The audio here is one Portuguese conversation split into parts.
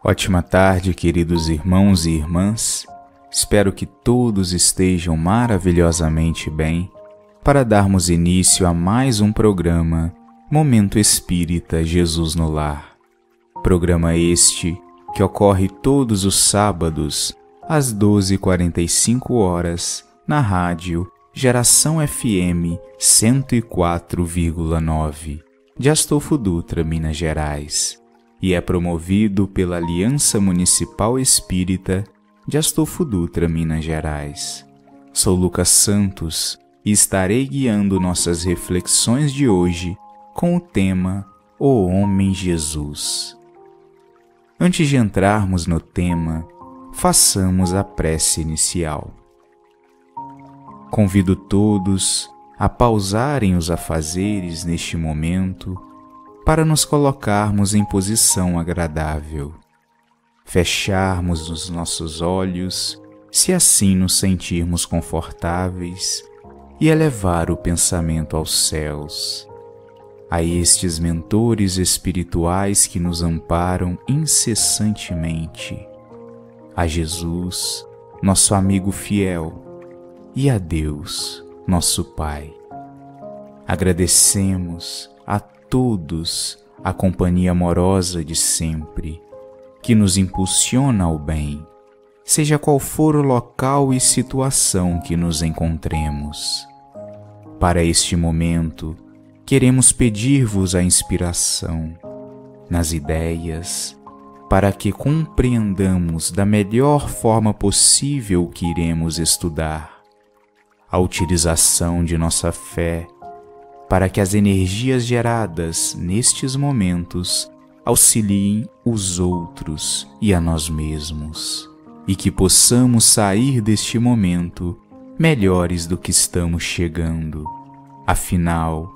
Ótima tarde, queridos irmãos e irmãs. Espero que todos estejam maravilhosamente bem para darmos início a mais um programa Momento Espírita Jesus no Lar. Programa este que ocorre todos os sábados às 12h45 na rádio Geração FM 104,9 de Astolfo Dutra, Minas Gerais, e é promovido pela Aliança Municipal Espírita de Astolfo Dutra, Minas Gerais. Sou Lucas Santos e estarei guiando nossas reflexões de hoje com o tema O Homem Jesus. Antes de entrarmos no tema, façamos a prece inicial. Convido todos a pausarem os afazeres neste momento para nos colocarmos em posição agradável, fecharmos os nossos olhos, se assim nos sentirmos confortáveis, e elevar o pensamento aos céus, a estes mentores espirituais que nos amparam incessantemente, a Jesus, nosso amigo fiel, e a Deus, nosso Pai. Agradecemos a todos a companhia amorosa de sempre, que nos impulsiona ao bem, seja qual for o local e situação que nos encontremos. Para este momento, queremos pedir-vos a inspiração nas ideias, para que compreendamos da melhor forma possível o que iremos estudar, a utilização de nossa fé, para que as energias geradas nestes momentos auxiliem os outros e a nós mesmos, e que possamos sair deste momento melhores do que estamos chegando. Afinal,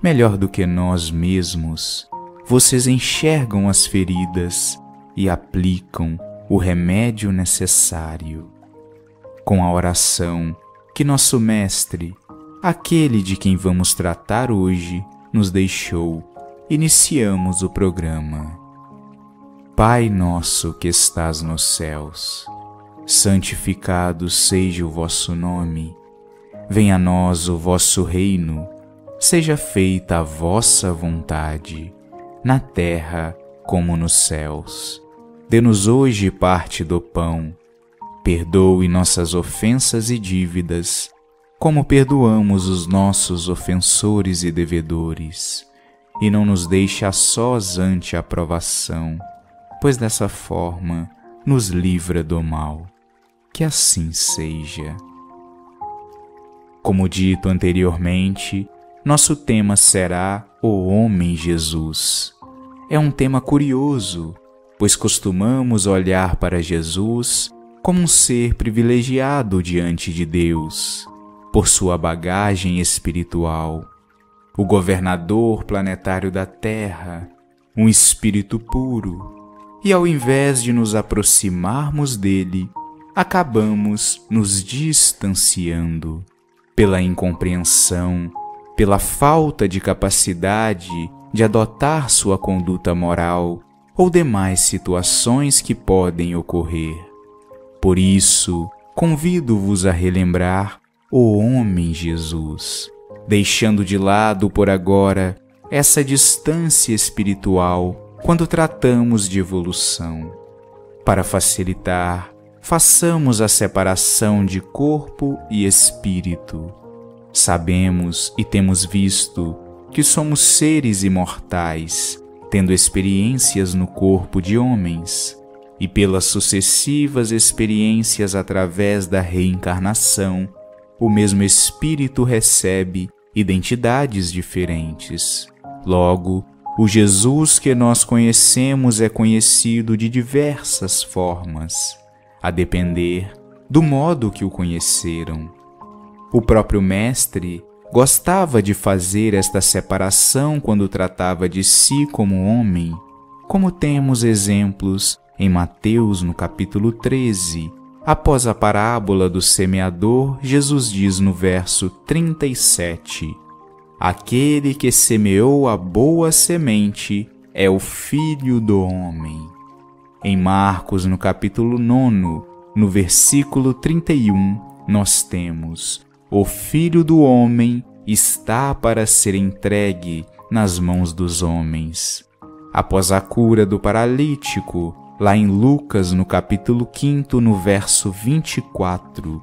melhor do que nós mesmos, vocês enxergam as feridas e aplicam o remédio necessário. Com a oração que nosso Mestre, aquele de quem vamos tratar hoje, nos deixou, iniciamos o programa. Pai nosso que estás nos céus, santificado seja o vosso nome. Venha a nós o vosso reino, seja feita a vossa vontade, na terra como nos céus. Dê-nos hoje parte do pão. Perdoe nossas ofensas e dívidas, como perdoamos os nossos ofensores e devedores, e não nos deixe a sós ante a provação, pois dessa forma nos livra do mal. Que assim seja. Como dito anteriormente, nosso tema será o Homem Jesus. É um tema curioso, pois costumamos olhar para Jesus como um ser privilegiado diante de Deus, por sua bagagem espiritual, o governador planetário da Terra, um espírito puro, e ao invés de nos aproximarmos dele, acabamos nos distanciando pela incompreensão, pela falta de capacidade de adotar sua conduta moral ou demais situações que podem ocorrer. Por isso, convido-vos a relembrar o Homem Jesus, deixando de lado por agora essa distância espiritual quando tratamos de evolução. Para facilitar, façamos a separação de corpo e espírito. Sabemos e temos visto que somos seres imortais, tendo experiências no corpo de homens, e pelas sucessivas experiências através da reencarnação, o mesmo espírito recebe identidades diferentes. Logo, o Jesus que nós conhecemos é conhecido de diversas formas, a depender do modo que o conheceram. O próprio Mestre gostava de fazer esta separação quando tratava de si como homem, como temos exemplos em Mateus, no capítulo 13, após a parábola do semeador, Jesus diz no verso 37, Aquele que semeou a boa semente é o Filho do Homem. Em Marcos, no capítulo 9, no versículo 31, nós temos: o Filho do Homem está para ser entregue nas mãos dos homens. Após a cura do paralítico, lá em Lucas, no capítulo 5, no verso 24: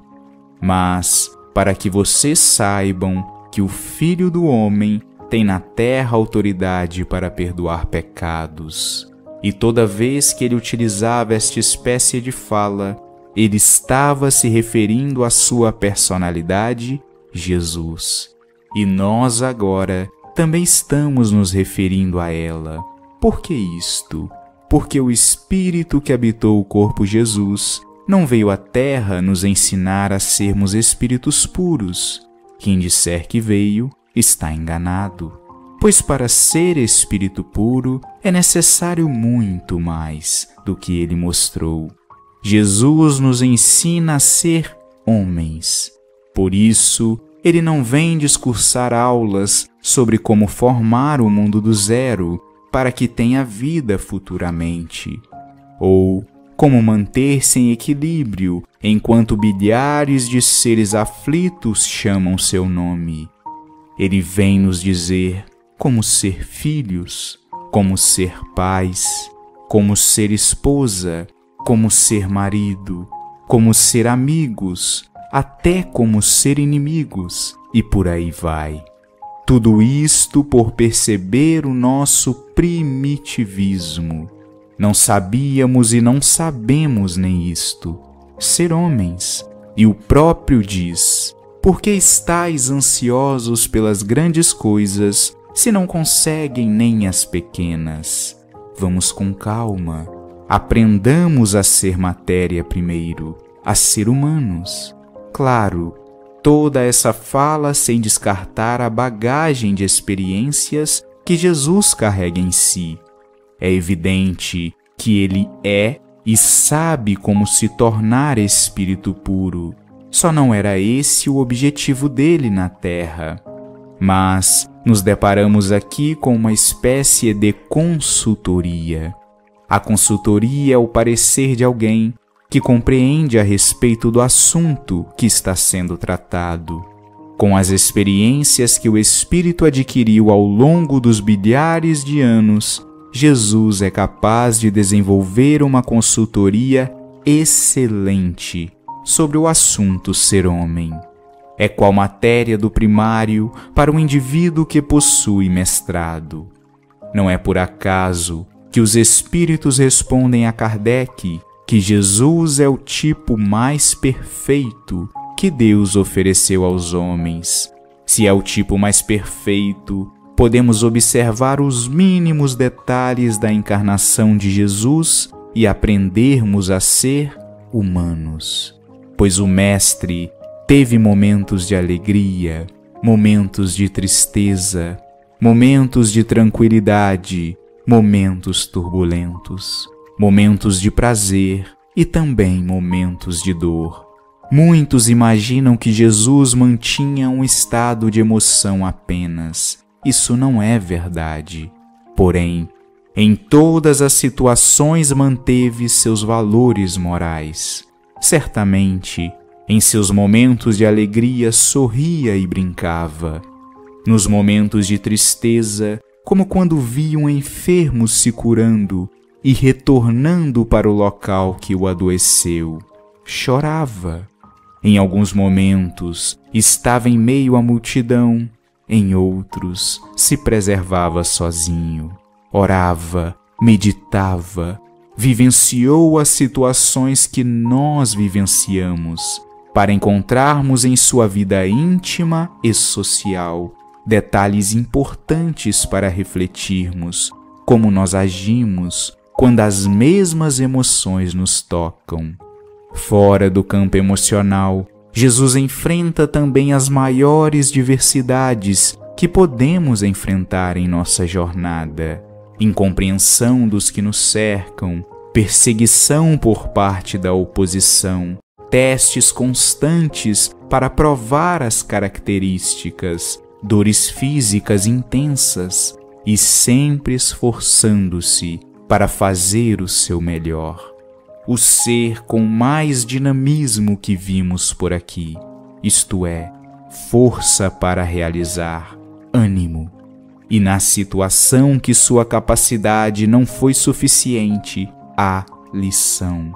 mas para que vocês saibam que o Filho do Homem tem na terra autoridade para perdoar pecados. E toda vez que ele utilizava esta espécie de fala, ele estava se referindo à sua personalidade, Jesus. E nós agora também estamos nos referindo a ela. Por que isto? Porque o Espírito que habitou o corpo Jesus não veio à terra nos ensinar a sermos espíritos puros. Quem disser que veio, está enganado. Pois para ser espírito puro é necessário muito mais do que ele mostrou. Jesus nos ensina a ser homens. Por isso, ele não vem discursar aulas sobre como formar o mundo do zero para que tenha vida futuramente, ou como manter-se em equilíbrio enquanto bilhares de seres aflitos chamam seu nome. Ele vem nos dizer como ser filhos, como ser pais, como ser esposa, como ser marido, como ser amigos, até como ser inimigos, e por aí vai. Tudo isto por perceber o nosso primitivismo. Não sabíamos e não sabemos nem isto, ser homens. E o próprio diz: por que estáis ansiosos pelas grandes coisas, se não conseguem nem as pequenas? Vamos com calma. Aprendamos a ser matéria primeiro, a ser humanos. Claro, toda essa fala sem descartar a bagagem de experiências que Jesus carrega em si. É evidente que ele é e sabe como se tornar espírito puro. Só não era esse o objetivo dele na Terra. Mas nos deparamos aqui com uma espécie de consultoria. A consultoria é o parecer de alguém que compreende a respeito do assunto que está sendo tratado. Com as experiências que o Espírito adquiriu ao longo dos bilhares de anos, Jesus é capaz de desenvolver uma consultoria excelente sobre o assunto ser homem. É qual matéria do primário para um indivíduo que possui mestrado. Não é por acaso que os espíritos respondem a Kardec que Jesus é o tipo mais perfeito que Deus ofereceu aos homens. Se é o tipo mais perfeito, podemos observar os mínimos detalhes da encarnação de Jesus e aprendermos a ser humanos. Pois o Mestre teve momentos de alegria, momentos de tristeza, momentos de tranquilidade, momentos turbulentos, momentos de prazer e também momentos de dor. Muitos imaginam que Jesus mantinha um estado de emoção apenas. Isso não é verdade. Porém, em todas as situações manteve seus valores morais. Certamente, em seus momentos de alegria sorria e brincava. Nos momentos de tristeza, como quando via um enfermo se curando e retornando para o local que o adoeceu, chorava. Em alguns momentos, estava em meio à multidão. Em outros, se preservava sozinho. Orava, meditava, vivenciou as situações que nós vivenciamos, para encontrarmos em sua vida íntima e social detalhes importantes para refletirmos como nós agimos quando as mesmas emoções nos tocam. Fora do campo emocional, Jesus enfrenta também as maiores diversidades que podemos enfrentar em nossa jornada: incompreensão dos que nos cercam, perseguição por parte da oposição, testes constantes para provar as características, dores físicas intensas e sempre esforçando-se para fazer o seu melhor. O ser com mais dinamismo que vimos por aqui, isto é, força para realizar, ânimo. E na situação que sua capacidade não foi suficiente, há lição.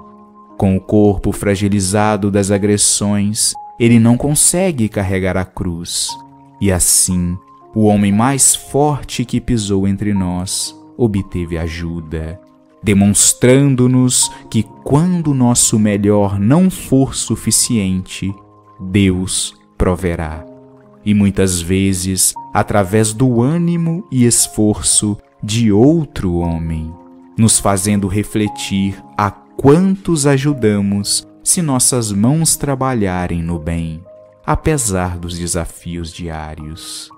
Com o corpo fragilizado das agressões, ele não consegue carregar a cruz. E assim, o homem mais forte que pisou entre nós obteve ajuda, demonstrando-nos que quando nosso melhor não for suficiente, Deus proverá. E muitas vezes, através do ânimo e esforço de outro homem, nos fazendo refletir a quantos ajudamos se nossas mãos trabalharem no bem, apesar dos desafios diários.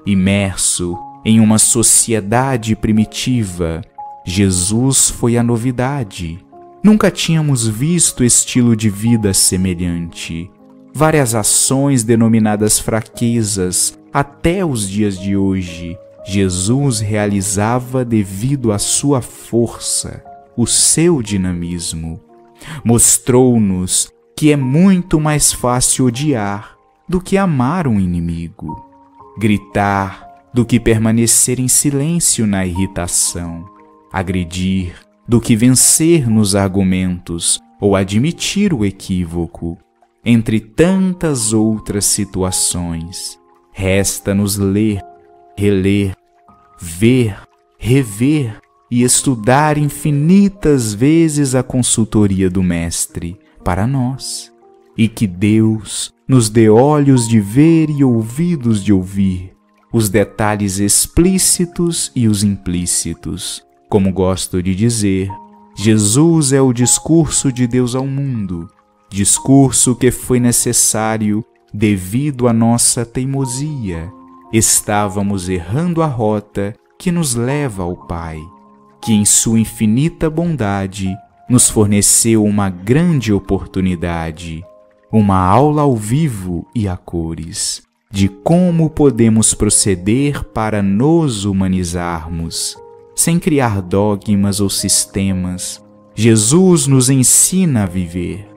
Imerso em uma sociedade primitiva, Jesus foi a novidade. Nunca tínhamos visto estilo de vida semelhante. Várias ações denominadas fraquezas, até os dias de hoje, Jesus realizava devido à sua força, o seu dinamismo. Mostrou-nos que é muito mais fácil odiar do que amar um inimigo, gritar do que permanecer em silêncio na irritação, agredir do que vencer nos argumentos ou admitir o equívoco. Entre tantas outras situações, resta-nos ler, reler, ver, rever e estudar infinitas vezes a consultoria do Mestre para nós, e que Deus nos dê olhos de ver e ouvidos de ouvir, os detalhes explícitos e os implícitos. Como gosto de dizer, Jesus é o discurso de Deus ao mundo, discurso que foi necessário devido à nossa teimosia. Estávamos errando a rota que nos leva ao Pai, que em sua infinita bondade nos forneceu uma grande oportunidade, uma aula ao vivo e a cores, de como podemos proceder para nos humanizarmos, sem criar dogmas ou sistemas. Jesus nos ensina a viver,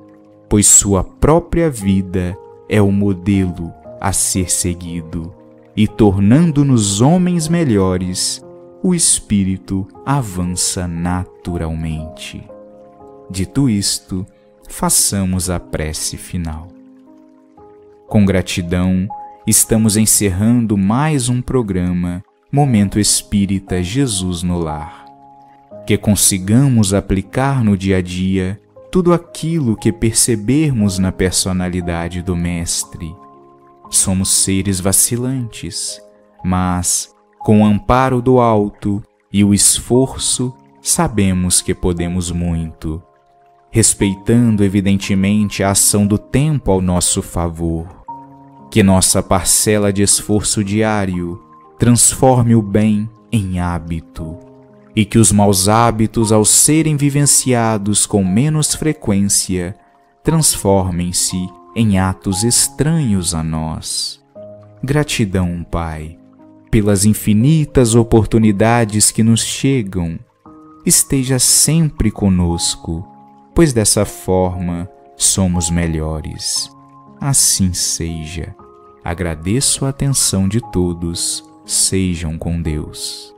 pois sua própria vida é o modelo a ser seguido, e tornando-nos homens melhores, o Espírito avança naturalmente. Dito isto, façamos a prece final. Com gratidão, estamos encerrando mais um programa Momento Espírita Jesus no Lar. Que consigamos aplicar no dia a dia tudo aquilo que percebermos na personalidade do Mestre. Somos seres vacilantes, mas, com o amparo do alto e o esforço, sabemos que podemos muito, respeitando evidentemente a ação do tempo ao nosso favor. Que nossa parcela de esforço diário transforme o bem em hábito, e que os maus hábitos, ao serem vivenciados com menos frequência, transformem-se em atos estranhos a nós. Gratidão, Pai, pelas infinitas oportunidades que nos chegam. Esteja sempre conosco, pois dessa forma somos melhores. Assim seja. Agradeço a atenção de todos. Sejam com Deus.